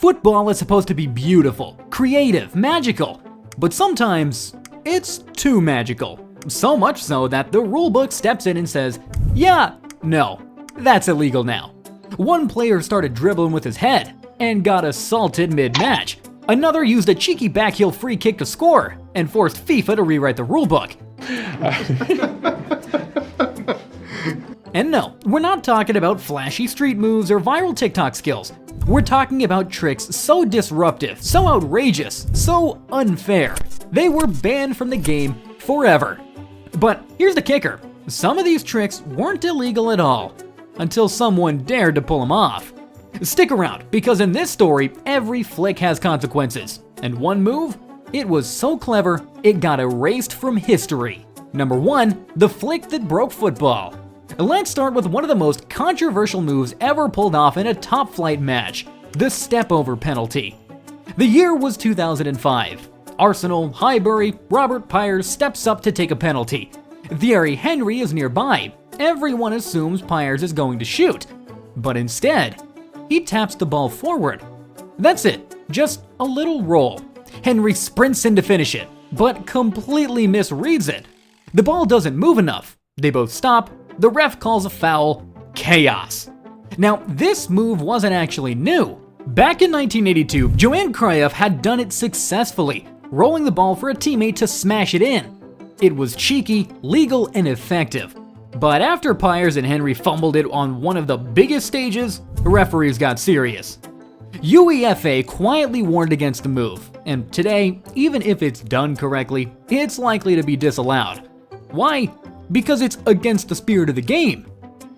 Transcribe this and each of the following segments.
Football is supposed to be beautiful, creative, magical, but sometimes it's too magical. So much so that the rulebook steps in and says, yeah, no, that's illegal now. One player started dribbling with his head and got assaulted mid-match. Another used a cheeky backheel free kick to score and forced FIFA to rewrite the rulebook. And no, we're not talking about flashy street moves or viral TikTok skills. We're talking about tricks so disruptive, so outrageous, so unfair. They were banned from the game forever. But here's the kicker. Some of these tricks weren't illegal at all, until someone dared to pull them off. Stick around, because in this story, every flick has consequences. And one move? It was so clever, it got erased from history. Number 1, the flick that broke football. Let's start with one of the most controversial moves ever pulled off in a top-flight match, the stepover penalty. The year was 2005. Arsenal, Highbury, Robert Pires steps up to take a penalty. Thierry Henry is nearby. Everyone assumes Pires is going to shoot, but instead, he taps the ball forward. That's it, just a little roll. Henry sprints in to finish it, but completely misreads it. The ball doesn't move enough. They both stop. The ref calls a foul. Chaos. Now, this move wasn't actually new. Back in 1982, Johan Cruyff had done it successfully, rolling the ball for a teammate to smash it in. It was cheeky, legal, and effective. But after Pires and Henry fumbled it on one of the biggest stages, the referees got serious. UEFA quietly warned against the move, and today, even if it's done correctly, it's likely to be disallowed. Why? Because it's against the spirit of the game.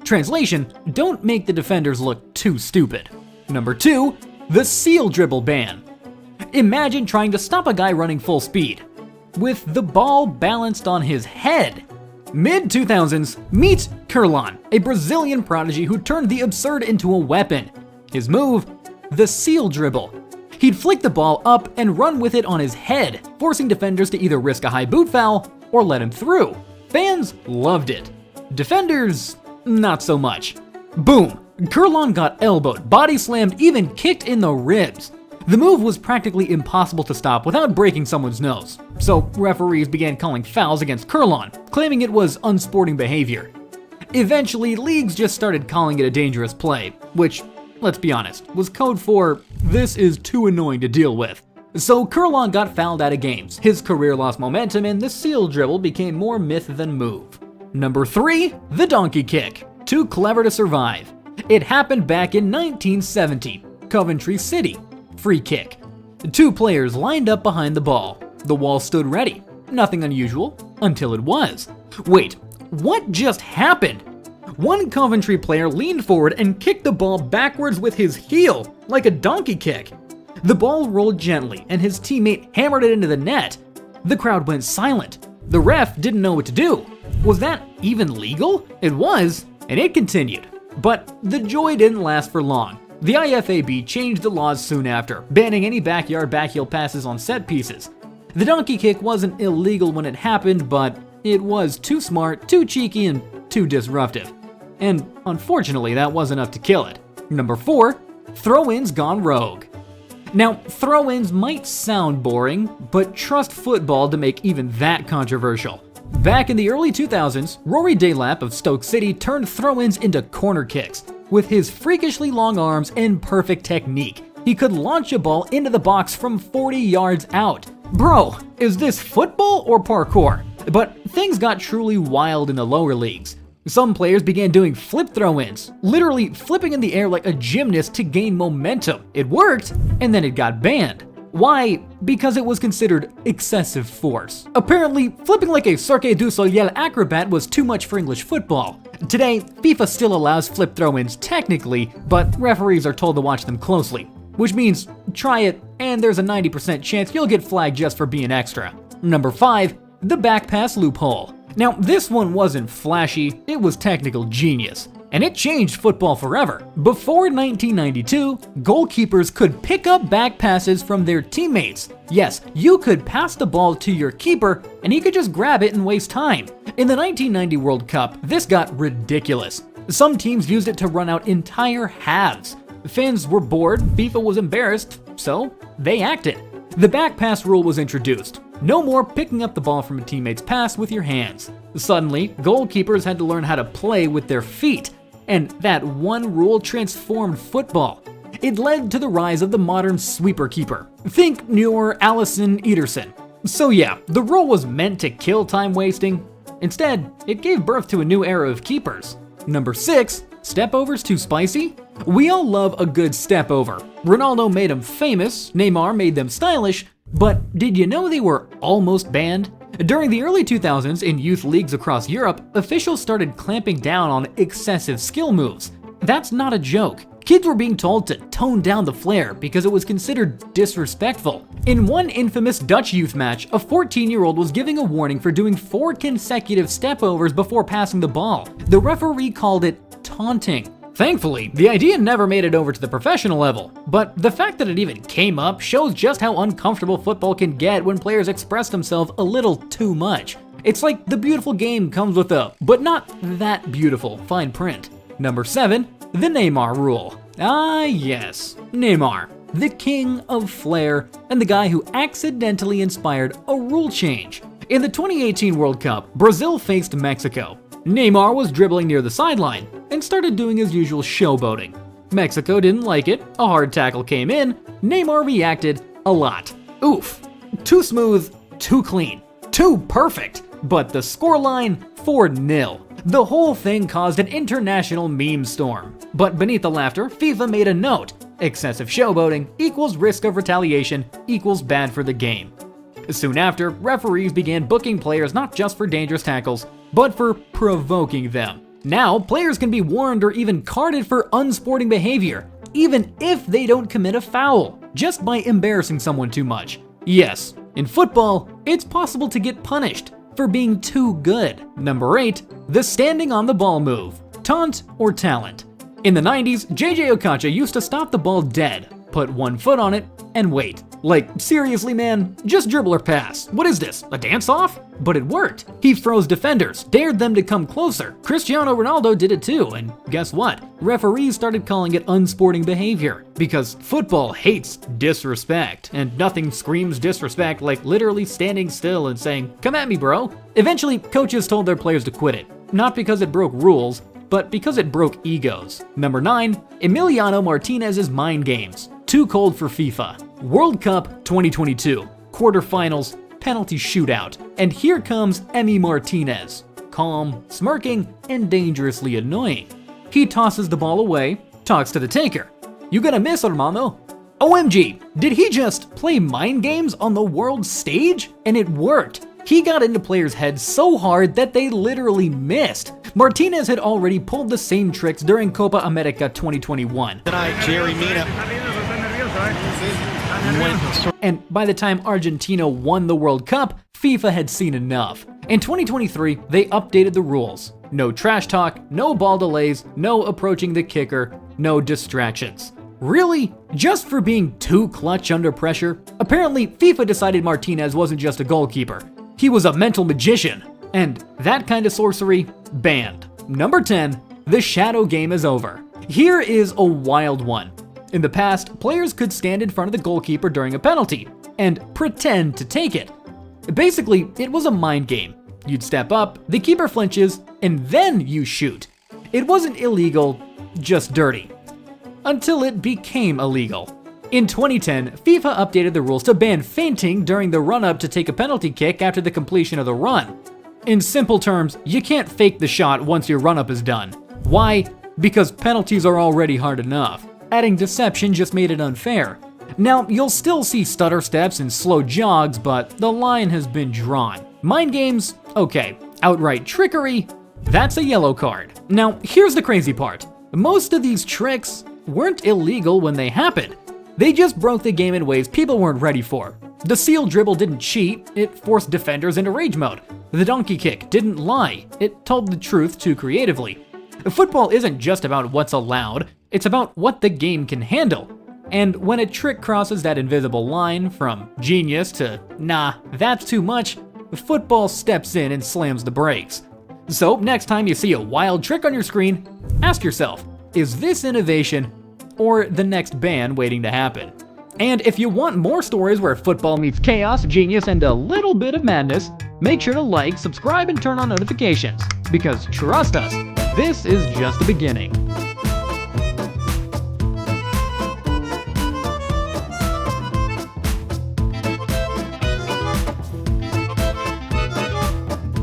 Translation, don't make the defenders look too stupid. Number 2, the seal dribble ban. Imagine trying to stop a guy running full speed, with the ball balanced on his head. Mid-2000s, meet Kurlan, a Brazilian prodigy who turned the absurd into a weapon. His move? The seal dribble. He'd flick the ball up and run with it on his head, forcing defenders to either risk a high boot foul or let him through. Fans loved it. Defenders, not so much. Boom! Kurlan got elbowed, body slammed, even kicked in the ribs. The move was practically impossible to stop without breaking someone's nose, so referees began calling fouls against Kurlan, claiming it was unsporting behavior. Eventually, leagues just started calling it a dangerous play, which, let's be honest, was code for, this is too annoying to deal with. So Kurlan got fouled out of games, his career lost momentum, and the seal dribble became more myth than move. Number 3, the donkey kick. Too clever to survive. It happened back in 1970, Coventry City. Free kick. 2 players lined up behind the ball. The wall stood ready. Nothing unusual, until it was. Wait, what just happened? One Coventry player leaned forward and kicked the ball backwards with his heel, like a donkey kick. The ball rolled gently, and his teammate hammered it into the net. The crowd went silent. The ref didn't know what to do. Was that even legal? It was, and it continued. But the joy didn't last for long. The IFAB changed the laws soon after, banning any backyard backheel passes on set pieces. The donkey kick wasn't illegal when it happened, but it was too smart, too cheeky, and too disruptive. And unfortunately, that wasn't enough to kill it. Number 4, throw-ins gone rogue. Now, throw-ins might sound boring, but trust football to make even that controversial. Back in the early 2000s, Rory Delap of Stoke City turned throw-ins into corner kicks. With his freakishly long arms and perfect technique, he could launch a ball into the box from 40 yards out. Bro, is this football or parkour? But things got truly wild in the lower leagues. Some players began doing flip throw-ins, literally flipping in the air like a gymnast to gain momentum. It worked, and then it got banned. Why? Because it was considered excessive force. Apparently, flipping like a Cirque du Soleil acrobat was too much for English football. Today, FIFA still allows flip throw-ins technically, but referees are told to watch them closely, which means try it, and there's a 90% chance you'll get flagged just for being extra. Number 5, the back pass loophole. Now, this one wasn't flashy, it was technical genius. And it changed football forever. Before 1992, goalkeepers could pick up back passes from their teammates. Yes, you could pass the ball to your keeper and he could just grab it and waste time. In the 1990 World Cup, this got ridiculous. Some teams used it to run out entire halves. Fans were bored, FIFA was embarrassed, so they acted. The back pass rule was introduced. No more picking up the ball from a teammate's pass with your hands. Suddenly, goalkeepers had to learn how to play with their feet, and that one rule transformed football. It led to the rise of the modern sweeper keeper. Think newer Allison Ederson. So yeah, the rule was meant to kill time wasting. Instead, it gave birth to a new era of keepers. Number 6, stepovers too spicy? We all love a good stepover. Ronaldo made them famous, Neymar made them stylish, but did you know they were almost banned? During the early 2000s in youth leagues across Europe, officials started clamping down on excessive skill moves. That's not a joke. Kids were being told to tone down the flair because it was considered disrespectful. In one infamous Dutch youth match, a 14-year-old was giving a warning for doing 4 consecutive stepovers before passing the ball. The referee called it taunting. Thankfully, the idea never made it over to the professional level, but the fact that it even came up shows just how uncomfortable football can get when players express themselves a little too much. It's like the beautiful game comes with a, but not that beautiful, fine print. Number 7, the Neymar rule. Ah yes, Neymar, the king of flair and the guy who accidentally inspired a rule change. In the 2018 World Cup, Brazil faced Mexico. Neymar was dribbling near the sideline and started doing his usual showboating. Mexico didn't like it, a hard tackle came in, Neymar reacted a lot. Oof, too smooth, too clean, too perfect, but the scoreline 4-0. The whole thing caused an international meme storm. But beneath the laughter, FIFA made a note: excessive showboating equals risk of retaliation equals bad for the game. Soon after, referees began booking players not just for dangerous tackles, but for provoking them. Now, players can be warned or even carded for unsporting behavior, even if they don't commit a foul, just by embarrassing someone too much. Yes, in football, it's possible to get punished for being too good. Number 8, the standing on the ball move. Taunt or talent? In the 90s, JJ Okocha used to stop the ball dead, put one foot on it, and wait. Like, seriously man, just dribble or pass. What is this, a dance-off? But it worked. He froze defenders, dared them to come closer. Cristiano Ronaldo did it too, and guess what? Referees started calling it unsporting behavior, because football hates disrespect, and nothing screams disrespect like literally standing still and saying, "Come at me, bro." Eventually, coaches told their players to quit it, not because it broke rules, but because it broke egos. Number 9, Emiliano Martinez's mind games. Too cold for FIFA. World Cup 2022, quarterfinals, penalty shootout, and here comes Emi Martinez. Calm, smirking, and dangerously annoying. He tosses the ball away, talks to the taker. "You gonna miss, hermano?" OMG, did he just play mind games on the world stage? And it worked. He got into players' heads so hard that they literally missed. Martinez had already pulled the same tricks during Copa America 2021. Tonight, Jerry Mina. And by the time Argentina won the World Cup, FIFA had seen enough. In 2023, they updated the rules. No trash talk, no ball delays, no approaching the kicker, no distractions. Really? Just for being too clutch under pressure? Apparently, FIFA decided Martinez wasn't just a goalkeeper. He was a mental magician. And that kind of sorcery, banned. Number 10, the shadow game is over. Here is a wild one. In the past, players could stand in front of the goalkeeper during a penalty and pretend to take it. Basically, it was a mind game. You'd step up, the keeper flinches, and then you shoot. It wasn't illegal, just dirty. Until it became illegal. In 2010, FIFA updated the rules to ban feinting during the run-up to take a penalty kick after the completion of the run. In simple terms, you can't fake the shot once your run-up is done. Why? Because penalties are already hard enough. Adding deception just made it unfair. Now, you'll still see stutter steps and slow jogs, but the line has been drawn. Mind games? Okay. Outright trickery? That's a yellow card. Now, here's the crazy part. Most of these tricks weren't illegal when they happened. They just broke the game in ways people weren't ready for. The seal dribble didn't cheat, it forced defenders into rage mode. The donkey kick didn't lie, it told the truth too creatively. Football isn't just about what's allowed, it's about what the game can handle. And when a trick crosses that invisible line from genius to nah, that's too much, football steps in and slams the brakes. So next time you see a wild trick on your screen, ask yourself, is this innovation or the next ban waiting to happen. And if you want more stories where football meets chaos, genius, and a little bit of madness, make sure to like, subscribe, and turn on notifications. Because trust us, this is just the beginning.